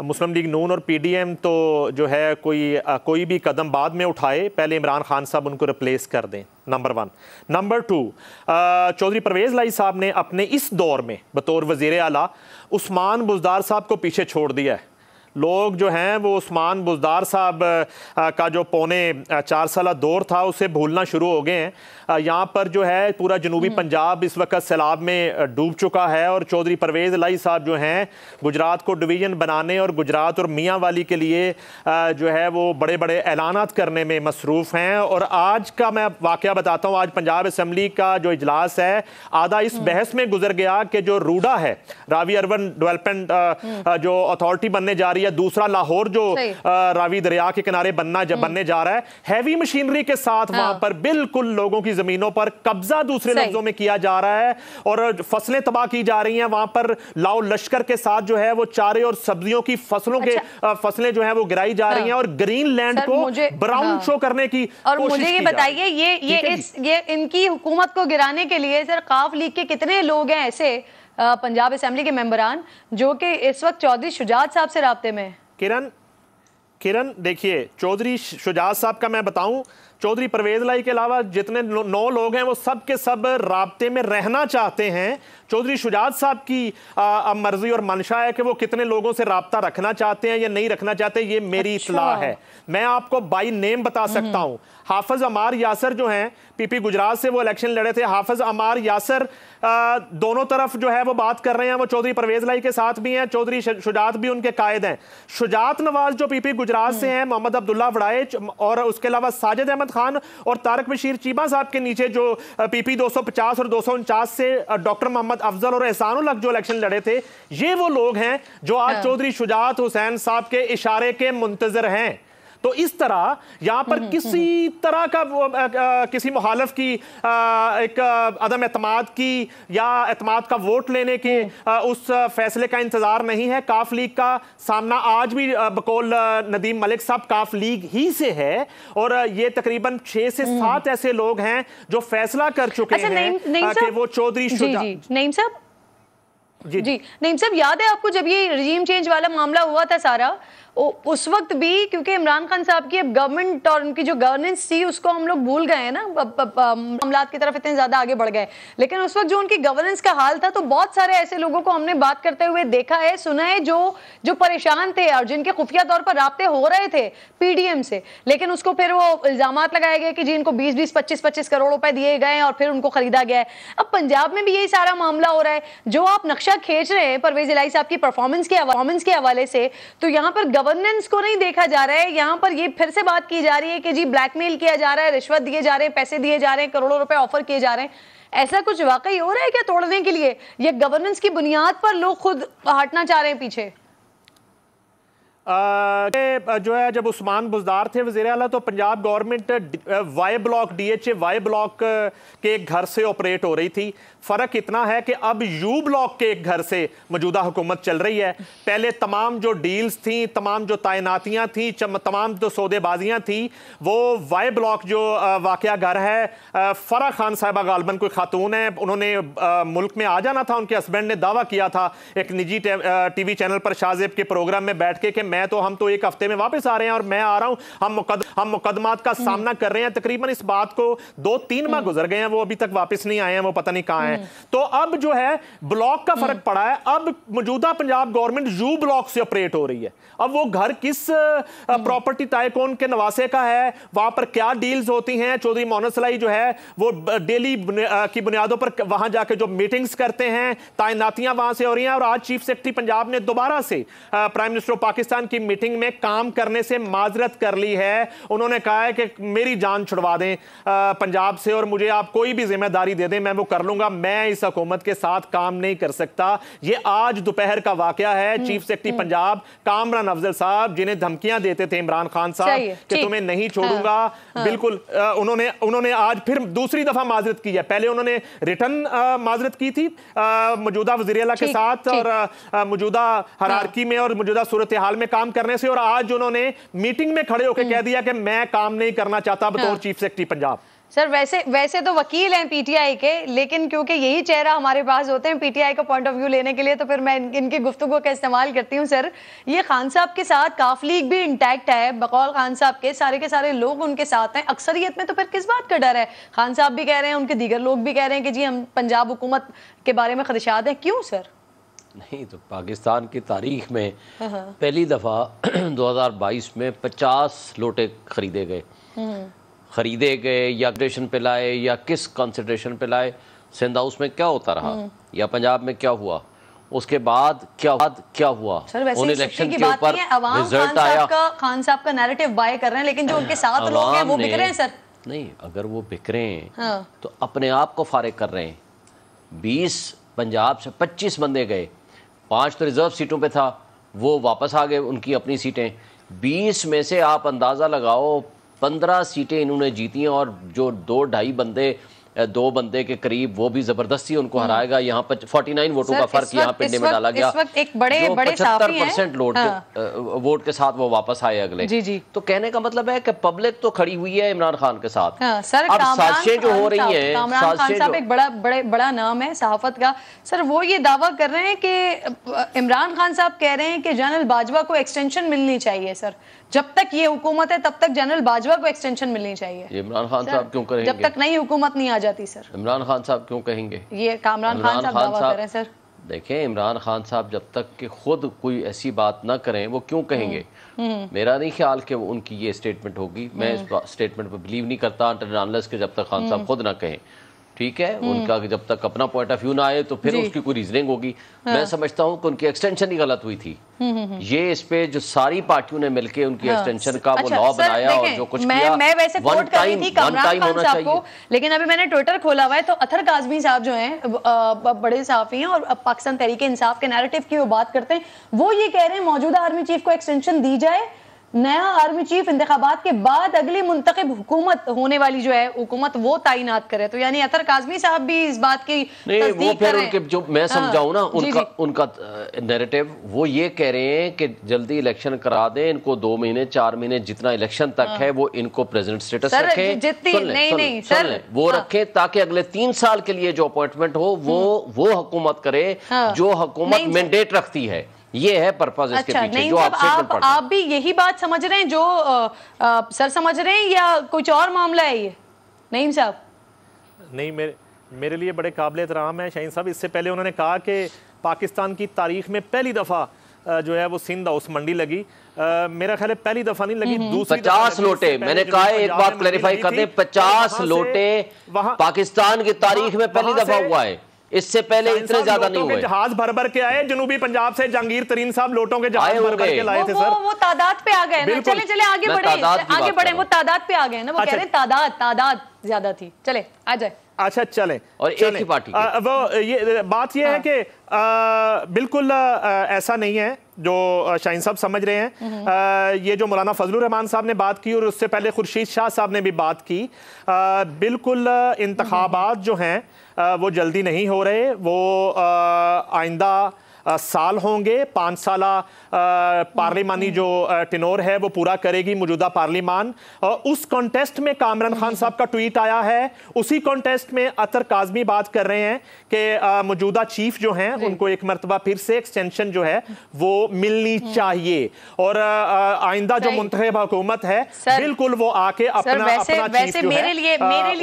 Speaker 8: मुस्लिम लीग नून और PDM तो जो है कोई भी कदम बाद में उठाए, पहले इमरान खान साहब उनको रिप्लेस कर दें, नंबर 1। नंबर 2, चौधरी परवेज़ इलाही साहब ने अपने इस दौर में बतौर वज़ीर आला उस्मान बुज़दार साहब को पीछे छोड़ दिया है। लोग जो हैं वो उस्मान बुज़दार साहब का जो पौने 4 साला दौर था उसे भूलना शुरू हो गए हैं। यहाँ पर जो है पूरा जनूबी पंजाब इस वक्त सैलाब में डूब चुका है और चौधरी परवेज़ इलाही साहब जो हैं गुजरात को डिवीज़न बनाने और गुजरात और मियाँ वाली के लिए जो है वो बड़े बड़े ऐलानात करने में मसरूफ़ हैं। और आज का मैं वाक़या बताता हूँ, आज पंजाब असम्बली का जो इजलास है आधा इस बहस में गुजर गया कि जो रूडा है, रावी अर्बन डेवलपमेंट जो अथॉरिटी बनने जा रही है, दूसरा लाहौर जो रावी दरिया के किनारे बनने जा रहा है, हैवी मशीनरी के साथ वहां पर बिल्कुल लोगों की जमीनों पर कब्जा दूसरे लफ्जों में किया जा रहा है और फसलें तबाह की जा रही हैं। वहां पर लाओ लश्कर के साथ जो है वो चारे और सब्जियों की फसलों के फसलें जो है वो गिराई जा रही हैं और ग्रीन लैंड को ब्राउन शो करने की
Speaker 2: और मुझे ये बताइए ये इनकी हुकूमत को गिराने के लिए सर काफ लीग के कितने लोग हैं ऐसे पंजाब असेंबली के मेंबरान जो कि इस वक्त चौधरी शुजात साहब से राब्ते में?
Speaker 8: किरण देखिए, चौधरी शुजात साहब का मैं बताऊं, चौधरी परवेज़ इलाही के अलावा जितने 9 लोग हैं वो सब के सब राब्ते में रहना चाहते हैं। चौधरी शुजात साहब की अब मर्जी और मंशा है कि वो कितने लोगों से राब्ता रखना चाहते हैं या नहीं रखना चाहते, ये मेरी इत्तला है। मैं आपको बाई नेम बता सकता हूं। हाफिज अमार यासर जो हैं PP गुजरात से वो इलेक्शन लड़े थे। हाफिज अमार यासर दोनों तरफ जो है वो बात कर रहे हैं, वो चौधरी परवेज़ इलाही के साथ भी हैं, चौधरी शुजात भी उनके कायद हैं। शुजात नवाज जो PP गुजरात से हैं, मोहम्मद अब्दुल्ला वड़ाइच और उसके अलावा साजिद अहमद खान और तारक बशीर चीमा साहब के नीचे जो PP 250 और 249 से डॉक्टर मोहम्मद अफजल और एहसानुल हक जो इलेक्शन लड़े थे, ये वो लोग हैं जो आज चौधरी शुजात हुसैन साहब के इशारे के मुंतजर हैं। तो इस तरह यहाँ पर किसी तरह का किसी मुखालिफ की एक अदम एतमाद की या एतमाद का वोट लेने के उस फैसले का इंतजार नहीं है। काफ लीग का सामना आज भी बकौल नदीम मलिक साहब काफ लीग ही से है और ये तकरीबन 6 से 7 ऐसे लोग हैं जो फैसला कर चुके हैं कि वो चौधरी
Speaker 2: नईम साहब जी नईम साहब, याद है आपको जब ये रजीम चेंज वाला मामला हुआ था सारा, उस वक्त भी क्योंकि इमरान खान साहब की अब गवर्नमेंट और उनकी जो गवर्नेंस थी उसको हम लोग भूल गए हैं ना, मामलात की तरफ इतने ज्यादा आगे बढ़ गए, लेकिन उस वक्त जो उनकी गवर्नेंस का हाल था तो बहुत सारे ऐसे लोगों को हमने बात करते हुए देखा है, सुना है, जो परेशान थे और जिनके खुफिया तौर पर राब्ते हो रहे थे PDM से, लेकिन उसको फिर वो इल्जामात लगाए गए कि जी इनको 20-20, 25-25 करोड़ रुपए दिए गए और फिर उनको खरीदा गया है। अब पंजाब में भी यही सारा मामला हो रहा है। जो आप नक्शा खींच रहे हैं परवेज़ इलाही साहब की परफॉर्मेंस के हवाले से, तो यहाँ पर गवर्नेंस को नहीं देखा जा रहा है। यहाँ पर ये फिर से बात की जा रही है कि जी ब्लैकमेल किया जा रहा है, रिश्वत दिए जा रहे हैं, पैसे दिए जा रहे हैं, करोड़ों रुपए ऑफर किए जा रहे हैं। ऐसा कुछ वाकई हो रहा है क्या तोड़ने के लिए? ये गवर्नेंस की बुनियाद पर लोग खुद हटना चाह रहे हैं पीछे?
Speaker 8: जो है जब उस्मान बुज़दार थे वज़ीर आला तो Punjab government Y block DHA Y block के एक घर से ऑपरेट हो रही थी। फ़र्क इतना है कि अब U ब्लॉक के एक घर से मौजूदा हुकूमत चल रही है। पहले तमाम जो डील्स थी, तमाम जो तैनातियाँ थी, तमाम जो सौदेबाजियाँ थी, वो वाई ब्लॉक जो वाक़या घर है, फ़रा खान साहिबा गालबन कोई खातून है, उन्होंने मुल्क में आ जाना था। उनके हस्बैंड ने दावा किया था एक निजी TV चैनल पर शाहजेब के प्रोग्राम में बैठ के कि हम तो 1 हफ्ते में वापस आ रहे हैं और मैं आ रहा हूं, हम मुकदमात का सामना कर रहे हैं। तकरीबन इस बात को 2-3 माह गुजर गए हैं, वो अभी तक वापस नहीं आए हैं, वो पता नहीं कहां हैं। तो अब जो है ब्लॉक का फर्क पड़ा है। अब मौजूदा पंजाब गवर्नमेंट U ब्लॉक से ऑपरेट हो रही है। अब वो घर किस प्रॉपर्टी टाइकून के नवासे का है, वहां पर क्या डील्स होती हैं, चौधरी मोहम्मद सलाई जो है वो डेली की बुनियादों पर वहां जाके जो मीटिंग्स करते हैं, तैनातियां वहां से हो रही हैं। और आज चीफ सेक्रेटरी पंजाब ने दोबारा से prime minister of Pakistan Pakistan की मीटिंग में काम करने से माजरत कर ली है। उन्होंने कहा है कि मेरी जान छुड़वा दें पंजाब से और मुझे आप कोई भी जिम्मेदारी दे दें, मैं वो कर लूंगा, मैं इस हुकूमत के साथ काम नहीं कर सकता। ये आज दोपहर का वाकया है। चीफ सेक्रेटरी पंजाब कामरान अफजल साहब, जिन्हें धमकियां देते थे इमरान खान साहब कि तुम्हें नहीं छोड़ूंगा, बिल्कुल उन्होंने आज फिर दूसरी दफा माजरत की है। पहले उन्होंने रिटर्न माजरत की थी मौजूदा वज़ीर आला के साथ और मौजूदा हरारकी में और मौजूदा सूरत हाल में काम करने से, और आज उन्होंने मीटिंग में खड़े होकर कह दिया कि मैं काम नहीं करना चाहता बतौर चीफ सेक्रेटरी पंजाब।
Speaker 2: सर वैसे तो वकील हैं पीटीआई के, लेकिन क्योंकि यही चेहरा हमारे पास होते हैं पीटीआई का पॉइंट ऑफ व्यू लेने के लिए, तो फिर मैं इनकी गुफ्तगू का इस्तेमाल करती हूँ। सर, ये खान साहब के साथ काफ लीग भी इंटैक्ट है, बकौल खान साहब के सारे लोग उनके साथ हैं। अक्सरियत में तो फिर किस बात का डर है? खान साहब भी कह रहे हैं, उनके दीगर लोग भी कह रहे हैं कि जी हम पंजाब हुकूमत के बारे में खदशात हैं। क्यों सर?
Speaker 11: नहीं तो पाकिस्तान की तारीख में पहली दफ़ा 2022 में 50 लोटे खरीदे गए या कंसिडरेशन पे लाए या किस कंसिडरेशन पे लाए। सिंध हाउस में क्या होता रहा या पंजाब में क्या हुआ, उसके बाद क्या हुआ, उन इलेक्शन के ऊपर रिजल्ट आया।
Speaker 2: खान साहब का नैरेटिव बाय कर रहे हैं, लेकिन जो उनके साथ लोग हैं वो बिक रहे हैं सर।
Speaker 11: नहीं, अगर वो बिक रहे हैं तो अपने आप को फारिग कर रहे हैं। 20 पंजाब से 25 बंदे गए, 5 तो रिजर्व सीटों पे था, वो वापस आ गए उनकी अपनी सीटें। 20 में से आप अंदाज़ा लगाओ 15 सीटें इन्होंने जीती हैं, और जो 2 बंदे के करीब वो भी जबरदस्ती उनको हराएगा। यहाँ पर 49 वोटों का फर्क यहाँ पिंडे में डाला गया।
Speaker 2: एक बड़े
Speaker 11: 75% वोट के साथ वो वापस आए अगले।
Speaker 2: जी।
Speaker 11: तो कहने का मतलब है कि पब्लिक तो खड़ी हुई है इमरान खान के साथ।
Speaker 2: सर,
Speaker 11: अब साजिशें जो हो रही हैं,
Speaker 2: कामरान खान साहब एक बड़ा नाम है सहाफत का। सर, वो ये दावा कर रहे हैं कि इमरान खान साहब कह रहे हैं कि जनरल बाजवा को एक्सटेंशन मिलनी चाहिए। सर, जब तक ये हुकूमत है तब तक जनरल बाजवा को एक्सटेंशन मिलनी चाहिए।
Speaker 11: इमरान खान साहब क्यों करेंगे?
Speaker 2: जब तक नई हुकूमत नहीं आ जाती। सर,
Speaker 11: इमरान खान साहब क्यों कहेंगे?
Speaker 2: ये कामरान खान साहब दावा कर रहे हैं। सर
Speaker 11: देखें, इमरान खान साहब जब तक कि खुद कोई ऐसी बात ना करें वो क्यों कहेंगे? मेरा नहीं ख्याल कि वो उनकी ये स्टेटमेंट होगी। मैं इस स्टेटमेंट पर बिलीव नहीं करता अनलेस के जब तक खान साहब खुद ना कहें। ठीक है, उनका जब तक अपना पॉइंट ऑफ व्यू ना आए तो फिर उसकी कोई रीजनिंग होगी। मैं समझता हूँ कि उनकी एक्सटेंशन ही गलत हुई थी। ये इस पे जो सारी पार्टियों ने मिलकर उनकी एक्सटेंशन का वो लॉ बनाया और जो कुछ किया,
Speaker 2: मैं वैसे कोट कर रही थी कामरान खान साहब को, लेकिन अभी मैंने ट्विटर खोला हुआ है तो अतर काज़मी साहब जो हैं बड़े सहाफ़ी हैं और पाकिस्तान तहरीक इंसाफ के नैरेटिव की वो बात करते हैं। वो ये कह रहे हैं मौजूदा आर्मी चीफ को एक्सटेंशन दी जाए, नया आर्मी चीफ इंतखाबात के बाद अगली मुंतखब हुकूमत होने वाली जो है हुकूमत वो तैनात करे। तो यानी अतर काज़मी साहब भी इस बात की तस्दीक कर रहे हैं।
Speaker 11: जो मैं समझाऊं ना उनका नैरेटिव, वो ये कह रहे हैं कि जल्दी इलेक्शन करा दें, इनको 2 महीने 4 महीने जितना इलेक्शन तक है वो इनको प्रेसिडेंट स्टेटस रखें, वो रखें ताकि अगले 3 साल के लिए जो अपॉइंटमेंट हो वो हुकूमत करे जो हुकूमत मैंडेट रखती है। ये है पर्पस इसके पीछे जो
Speaker 2: आप भी यही बात समझ रहे हैं जो सर समझ रहे हैं या कुछ और मामला है ये नईम साहब?
Speaker 8: नहीं, मेरे लिए बड़े काबिल एहतराम है शाहीन साहब। इससे पहले उन्होंने कहा कि पाकिस्तान की तारीख में पहली दफ़ा जो है वो सिंध हाउस मंडी लगी। मेरा ख्याल है पहली दफ़ा नहीं लगी, दूसरी
Speaker 11: 50 लोटे। मैंने कहा एक बात क्लैरिफाई कर दे, 50 लोटे पाकिस्तान की तारीख में पहली दफ़ा हुआ है। इससे पहले इतने ज्यादा नहीं हुए।
Speaker 8: जहाज भर के आए जनूबी पंजाब से, जहांगीर तरीन साहब लोटों के जहाज भर के लाए थे सर।
Speaker 2: वो तादाद पे आ गए ना। चले आगे बढ़े वो तादाद पे आ गए ना। वो कह रहे हैं तादाद ज्यादा थी। चले आ जाए।
Speaker 8: अच्छा चलें,
Speaker 11: और एक ही पार्टी
Speaker 8: वो ये बात ये है कि बिल्कुल ऐसा नहीं है जो शाहीन साहब समझ रहे हैं। ये जो मौलाना फजलुर रहमान साहब ने बात की और उससे पहले खुर्शीद शाह साहब ने भी बात की, बिल्कुल इंतखाबात जो हैं वो जल्दी नहीं हो रहे, वो आइंदा साल होंगे। 5 साला पार्लिमानी जो टिनोर है वो पूरा करेगी मौजूदा पार्लिमान। उस कॉन्टेस्ट में कामरान खान साहब का ट्वीट आया है, उसी कॉन्टेस्ट में अतर काज़मी बात कर रहे हैं कि मौजूदा चीफ जो हैं उनको एक मरतबा फिर से एक्सटेंशन जो है वो मिलनी चाहिए और आइंदा जो मुंतखब हुकूमत है बिल्कुल वो आके अपना चीफ जो है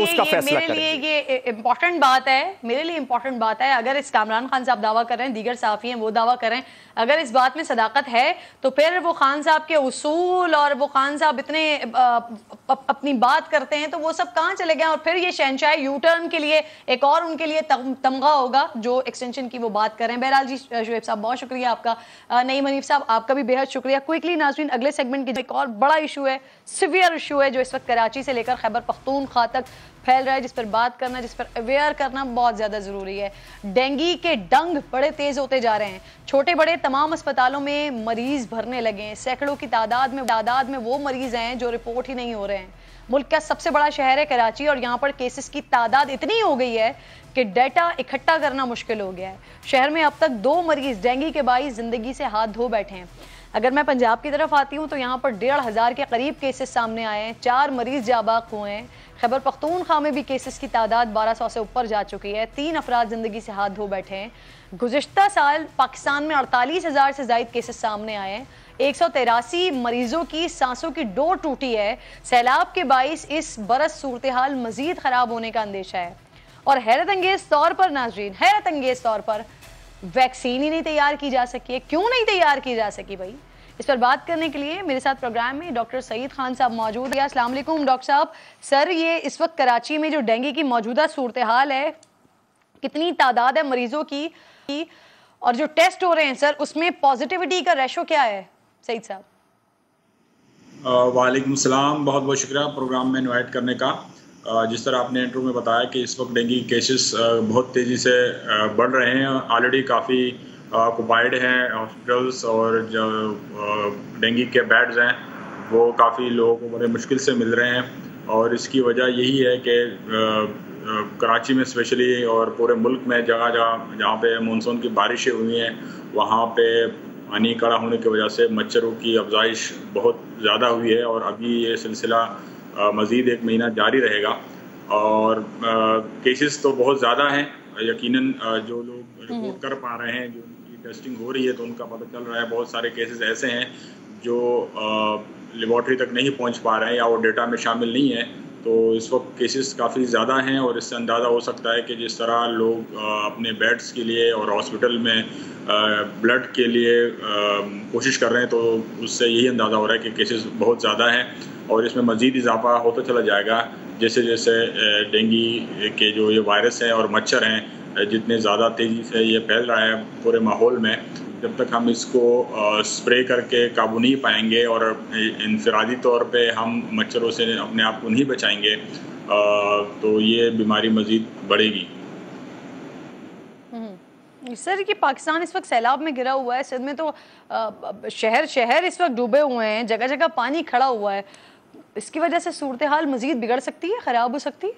Speaker 8: उसका फैसला करें।
Speaker 2: ये इम्पोर्टेंट बात है, मेरे लिए इम्पोर्टेंट बात है। अगर इस कामरान खान साहब दावा कर रहे हैं, दीगर साफी हैं वो दावा करें। अगर इस बात में सदाकत है तो फिर वो खान साहब के उसूल और वो खान साहब इतने अपनी बात करते हैं तो वो सब कहाँ चले गए, और फिर ये शहनशाह यू टर्न के लिए एक और उनके लिए तमगा होगा जो एक्सटेंशन की वो बात कर रहे हैं। बहरहाल जी शुएब साहब बहुत शुक्रिया आपका, नईम हनीफ साहब आपका भी बेहद शुक्रिया। क्विकली नाज़रीन अगले सेगमेंट की एक और बड़ा इशू है, सिवियर इशू है जो इस वक्त कराची से लेकर खैबर पख्तूनख्वा तक फैल रहा है, जिस पर बात करना, जिस पर अवेयर करना बहुत ज़्यादा ज़रूरी है। डेंगू के डंग बड़े तेज़ होते जा रहे हैं, छोटे बड़े तमाम अस्पतालों में मरीज़ भरने लगे हैं, सैकड़ों की तादाद में वो मरीज़ हैं जो रिपोर्ट ही नहीं हो रहे हैं। मुल्क का सबसे बड़ा शहर है कराची और यहाँ पर केसेस की तादाद इतनी हो गई है कि डाटा इकट्ठा करना मुश्किल हो गया है। शहर में अब तक 2 मरीज़ डेंगू के बाइस ज़िंदगी से हाथ धो बैठे हैं। अगर मैं पंजाब की तरफ आती हूँ तो यहाँ पर 1,500 के करीब केसेस सामने आए हैं, 4 मरीज़ जाबाक हुए हैं। खैबर पख्तूनख्वा में भी केसेस की तादाद 1200 से ऊपर जा चुकी है, 3 अफराद ज़िंदगी से हाथ धो बैठे हैं। गुज़िश्ता साल पाकिस्तान में 48,000 से ज़ायद केसेस सामने आए हैं, 183 मरीजों की सांसों की डोर टूटी है। सैलाब के बाइस इस बरस सूरत हाल मजीद ख़राब होने का अंदेशा है। और हैरत अंगेज़ तौर पर नाज़रीन, हैरत अंगेज़ तौर पर वैक्सीन ही नहीं तैयार की जा सकी है। क्यों नहीं तैयार की जा सकी भाई? इस पर बात करने के लिए मेरे साथ प्रोग्राम में डॉक्टर सईद खान साहब मौजूद है। अस्सलाम वालेकुम डॉक्टर साहब। सर, ये इस वक्त कराची में जो डेंगू की मौजूदा सूरत हाल है, कितनी तादाद है मरीजों की और जो टेस्ट हो रहे हैं सर उसमें पॉजिटिविटी का रेशो क्या है? सईद साहब।
Speaker 12: वालेकुम सलाम, बहुत बहुत शुक्रिया प्रोग्राम में इनवाइट करने का। जिस तरह आपने इंट्रो में बताया कि इस वक्त डेंगू केसेस बहुत तेज़ी से बढ़ रहे हैं, ऑलरेडी काफ़ी ऑक्युपाइड हैं हॉस्पिटल्स और जो डेंगू के बेड्स हैं वो काफ़ी लोगों को बड़े मुश्किल से मिल रहे हैं। और इसकी वजह यही है कि कराची में स्पेशली और पूरे मुल्क में जगह जहाँ पे मानसून की बारिशें हुई हैं वहाँ पे पानी कड़ा होने की वजह से मच्छरों की अफजाइश बहुत ज़्यादा हुई है और अभी ये सिलसिला मज़ीद 1 महीना जारी रहेगा। और केसेस तो बहुत ज़्यादा हैं, यकीनन जो लोग रिपोर्ट कर पा रहे हैं, जो उनकी टेस्टिंग हो रही है तो उनका पता चल रहा है बहुत सारे केसेस ऐसे हैं जो लेबॉर्ट्री तक नहीं पहुंच पा रहे हैं या वो डेटा में शामिल नहीं है। तो इस वक्त केसेस काफ़ी ज़्यादा हैं और इससे अंदाज़ा हो सकता है कि जिस तरह लोग अपने बेड्स के लिए और हॉस्पिटल में ब्लड के लिए कोशिश कर रहे हैं तो उससे यही अंदाज़ा हो रहा है कि केसेस बहुत ज़्यादा हैं और इसमें मज़ीद इजाफा होता चला जाएगा जैसे जैसे डेंगू के जो ये वायरस हैं और मच्छर हैं जितने ज़्यादा तेज़ी से ये फैल रहा है पूरे माहौल में, जब तक हम इसको स्प्रे करके काबू नहीं पाएंगे और इनफरादी तौर पे हम मच्छरों से अपने आप को नहीं बचाएंगे तो ये बीमारी मज़ीद बढ़ेगी।
Speaker 2: सर कि पाकिस्तान इस वक्त सैलाब में गिरा हुआ है, सिंध में तो शहर इस वक्त डूबे हुए हैं, जगह जगह पानी खड़ा हुआ है, इसकी वजह से सूरत हाल मज़ीद बिगड़ सकती है, ख़राब हो सकती है?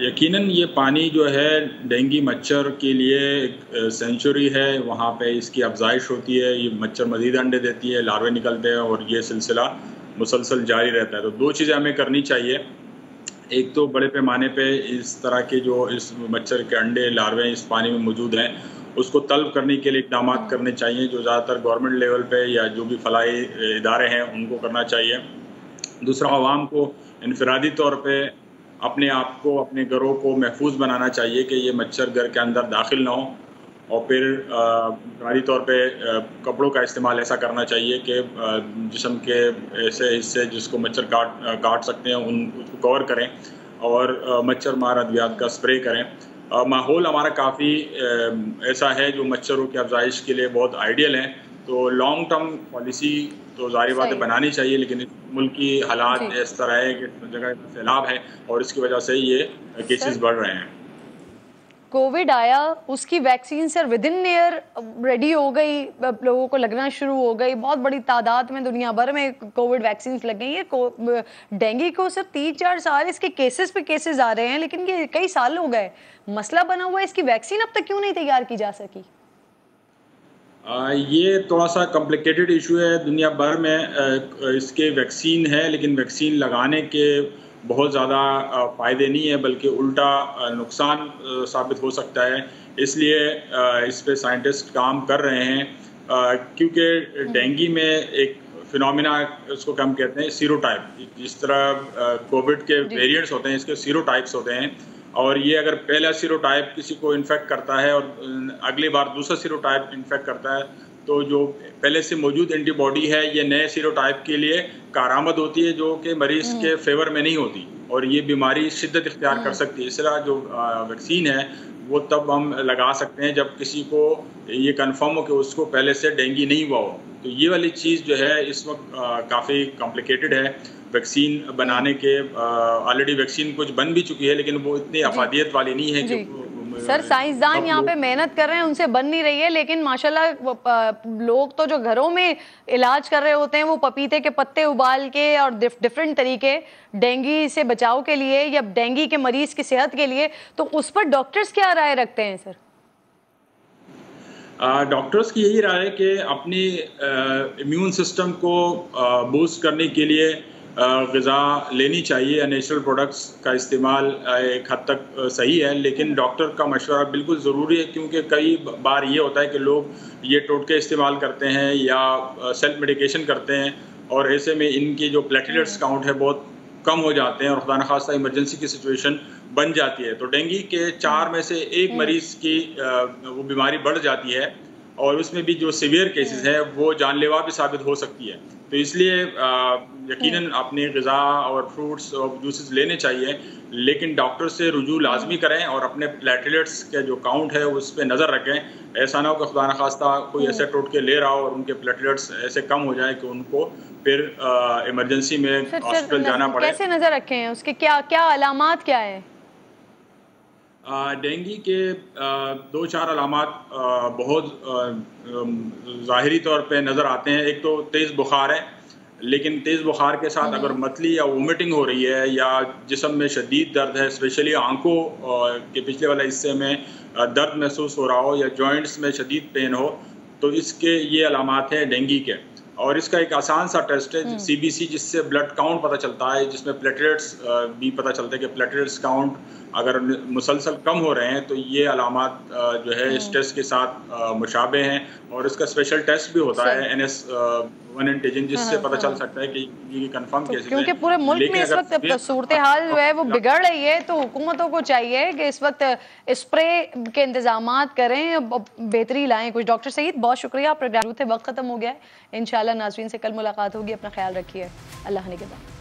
Speaker 12: यकीनन ये पानी जो है डेंगू मच्छर के लिए एक सेंचुरी है, वहाँ पे इसकी अफजाइश होती है, ये मच्छर मज़ीद अंडे देती है, लार्वे निकलते हैं और ये सिलसिला मुसलसल जारी रहता है। तो 2 चीज़ें हमें करनी चाहिए, एक तो बड़े पैमाने पे इस तरह के जो इस मच्छर के अंडे लार्वे इस पानी में मौजूद हैं उसको तलब करने के लिए इक़दाम करने चाहिए जो ज़्यादातर गवर्नमेंट लेवल पे या जो भी फलाई इदारे हैं उनको करना चाहिए। दूसरा, आवाम को इनफरादी तौर पे अपने आप को अपने घरों को महफूज बनाना चाहिए कि ये मच्छर घर के अंदर दाखिल ना हो और फिर गाड़ी तौर पे कपड़ों का इस्तेमाल ऐसा करना चाहिए कि जिस्म के ऐसे हिस्से जिसको मच्छर काट सकते हैं उसको कवर करें और मच्छर मार अद्वियात का स्प्रे करें। माहौल हमारा काफ़ी ऐसा है जो मच्छरों की अफजाइश के लिए बहुत आइडियल है। तो लॉन्ग टर्म पॉलिसी तो जारी बात बनानी चाहिए, लेकिन मुल्क की हालात इस तरह है कि जगह सैलाब है और इसकी वजह से ये केसेस बढ़ रहे हैं।
Speaker 2: कोविड आया, उसकी vaccine sir with in year ready हो गई, लोगों को लगना शुरू हो गई, बहुत बड़ी तादाद में दुनिया भर में कोविड वैक्सीन लग गई है। डेंगू को सर 3-4 साल इसके केसेस पे केसेस आ रहे हैं, लेकिन ये कई साल हो गए, मसला बना हुआ है, इसकी वैक्सीन अब तक क्यों नहीं तैयार की जा सकी?
Speaker 12: ये थोड़ा सा कॉम्प्लिकेटेड इशू है, दुनिया भर में इसके वैक्सीन है लेकिन वैक्सीन लगाने के बहुत ज़्यादा फ़ायदे नहीं है बल्कि उल्टा नुकसान साबित हो सकता है। इसलिए इस पे साइंटिस्ट काम कर रहे हैं क्योंकि डेंगू में एक फिनोमिना उसको हम कहते हैं सीरोटाइप, जिस तरह कोविड के वेरिएंट्स होते हैं इसके सीरोटाइप्स होते हैं और ये अगर पहला सीरोटाइप किसी को इन्फेक्ट करता है और अगली बार दूसरा सीरोटाइप इन्फेक्ट करता है, तो जो पहले से मौजूद एंटीबॉडी है ये नए सीरोटाइप के लिए कारामद होती है, जो कि मरीज के फेवर में नहीं होती और ये बीमारी शिद्दत इख्तियार कर सकती है। इस तरह जो वैक्सीन है वो तब हम लगा सकते हैं जब किसी को ये कंफर्म हो कि उसको पहले से डेंगू नहीं हुआ हो। तो ये वाली चीज़ जो है इस वक्त काफ़ी कॉम्प्लिकेटेड है वैक्सीन बनाने के। ऑलरेडी वैक्सीन कुछ बन भी चुकी है लेकिन वो इतनी अफादियत वाली नहीं है कि
Speaker 2: सर साइंसदान यहाँ पे मेहनत कर रहे हैं, उनसे बन नहीं रही है, लेकिन माशाल्लाह लोग तो जो घरों में इलाज कर रहे होते हैं वो पपीते के पत्ते उबाल के और डिफरेंट तरीके डेंगू से बचाव के लिए या डेंगू के मरीज की सेहत के लिए, तो उस पर डॉक्टर्स क्या राय रखते हैं सर?
Speaker 12: डॉक्टर्स की यही राय है कि अपनी इम्यून सिस्टम को बूस्ट करने के लिए ग़िज़ा लेनी चाहिए। नेचुरल प्रोडक्ट्स का इस्तेमाल एक हद तक सही है, लेकिन डॉक्टर का मशवरा बिल्कुल ज़रूरी है, क्योंकि कई बार ये होता है कि लोग ये टोटके इस्तेमाल करते हैं या सेल्फ मेडिकेशन करते हैं और ऐसे में इनकी जो प्लेटलेट्स काउंट है बहुत कम हो जाते हैं और खुदा न खास्ता इमरजेंसी की सिचुएशन बन जाती है। तो डेंगू के 4 में से 1 मरीज़ की वो बीमारी बढ़ जाती है और उसमें भी जो सीवियर केसेस हैं वो जानलेवा भी साबित हो सकती है। तो इसलिए यकीनन अपनी ग़िज़ा और फ्रूट्स और जूसेस लेने चाहिए, लेकिन डॉक्टर से रुजू लाजमी करें और अपने प्लेटलेट्स का जो काउंट है उस पर नज़र रखें। ऐसा ना हो कि खुदा न खास्ता कोई ऐसे टोटके ले रहा हो और उनके प्लेटलेट्स ऐसे कम हो जाए कि उनको फिर इमरजेंसी में हॉस्पिटल जाना पड़े।
Speaker 2: कैसे नज़र रखें, उसके क्या क्या अलामात क्या है?
Speaker 12: डेंगू के 2-4 अलामात बहुत ज़ाहिरी तौर पे नज़र आते हैं। एक तो तेज़ बुखार है, लेकिन तेज़ बुखार के साथ अगर मतली या वोमिटिंग हो रही है या जिस्म में शदीद दर्द है, स्पेशली आंखों के पिछले वाले हिस्से में दर्द महसूस हो रहा हो या जॉइंट्स में शदीद पेन हो, तो इसके ये अलामात हैं डेंगू के। और इसका एक आसान सा टेस्ट है CBC, जिससे ब्लड काउंट पता चलता है, जिसमें प्लेटलेट्स भी पता चलता है कि प्लेटलेट्स काउंट अगर मुसलसल कम हो रहे हैं तो ये अलामात जो है इस टेस्ट के साथ मुशाबे हैं। और इसका स्पेशल टेस्ट भी होता है NS1 एंटीजन, जिससे पता चल सकता है कि ये कंफर्म केसेस हैं।
Speaker 2: क्योंकि पूरे मुल्क में इस वक्त सूरत हाल जो है वो बिगड़ रही है, तो हुकूमतों को चाहिए कि इस वक्त स्प्रे के इंतजामात करें, बेहतरी लाएं कुछ। डॉक्टर सईद बहुत शुक्रिया, प्रोग्राम वक्त खत्म हो गया है। इंशाल्लाह नाज़रीन से कल मुलाकात होगी, अपना ख्याल रखिए, अल्लाह ने के बाद।